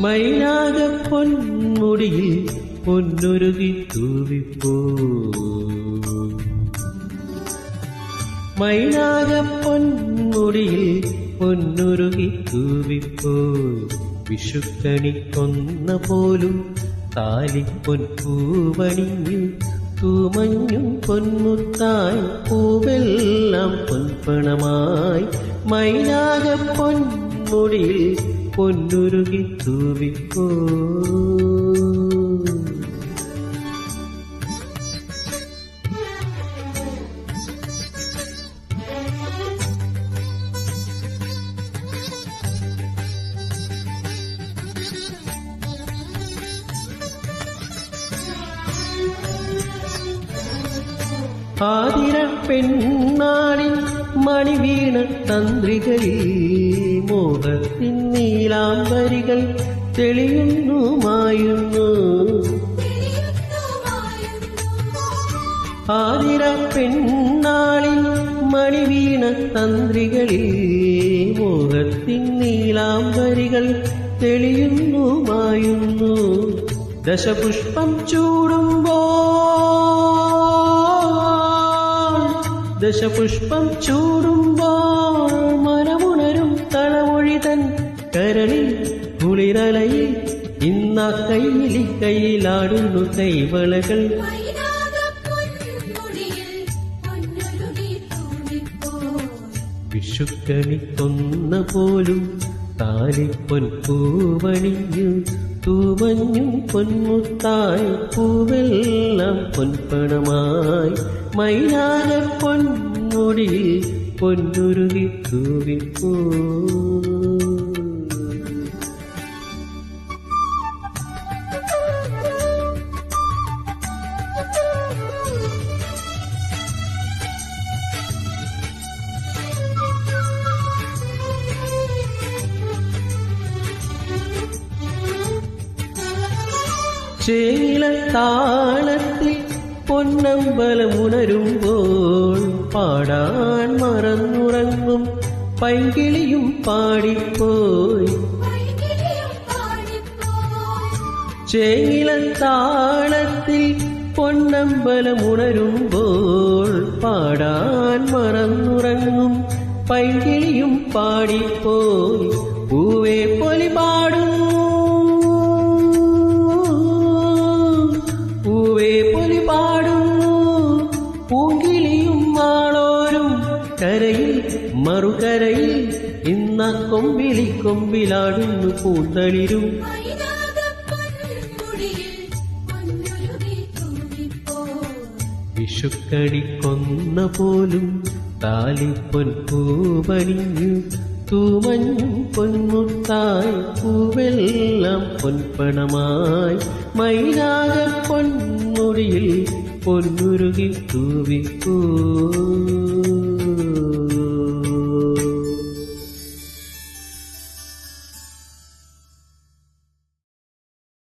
മൈനാക പൊന്മുടിയിൽ പൊന്നുരുകി തൂവിപ്പോ മൈനാക പൊന്മുടിയിൽ പൊന്നുരുകി തൂവിപ്പോ വിഷുക്കണി കൊന്ന പോലും താലിപ്പൊൻപൂവണിഞ്ഞു തൂമഞ്ഞും പൊന്മുത്തായി പൂവെല്ലാം പൊൻപണമായി മൈനാക പൊന്മുടിയിൽ പൊന്നുരുകി തൂവിപ്പോ ആതിര പെണ്ണാളിൻ മണിവീണ തന്ത്രികളിൽ മോഹത്തിൻ നീലാംബരികൾ തെളിയുന്നു മായുന്നു ആതിര പെണ്ണാളിൻ മണിവീണ തന്ത്രികളിൽ മോഹത്തിൻ നീലാംബരികൾ തെളിയുന്നു മായുന്നു ദശപുഷ്പം ദശപുഷ്പം ചൂടുമ്പോൾ മനമുണരും തളമൊഴിതൻ കരളിൽ കുളിരലയിൽ ഇന്ന കയ്യിലാടുന്നു കൈവളകൾ വിഷുക്കണി കൊന്ന പോലും താലിപ്പൊൻപൂവണിഞ്ഞു തൂമഞ്ഞും പൊന്മുത്തായി പൂവെല്ലാം പൊൻപണമായി മൈനാക പൊന്മുടിയിൽ പൊന്നുരുകി തൂവിപ്പോ ചേലത്താളത്തിൽ പൊന്നമ്പലമുണരുമ്പോൾ പാടാൻ മറന്നുറങ്ങും പൈങ്കിളിയും പാടിപ്പോയി ചേലത്താളത്തിൽ പൊന്നമ്പലമുണരുമ്പോൾ പാടാൻ മറന്നുറങ്ങും പൈങ്കിളിയും പാടിപ്പോയി പൂവേ പൊലി പാടും പൂങ്കിളിയും മാളോരും കരയിൽ മറുകരയിൽ ഇന്ന കൊമ്പിലാടുന്നു പൂന്തളിരും വിഷുക്കണി കൊന്ന പോലും താലിപ്പൊൻപൂവണിഞ്ഞു തൂമഞ്ഞും പൊന്മുത്തായി പൂവെല്ലാം പൊൻപണമായി മൈനാക പൊന്മുടിയിൽ പൊന്നുരുകി തൂവിപ്പോ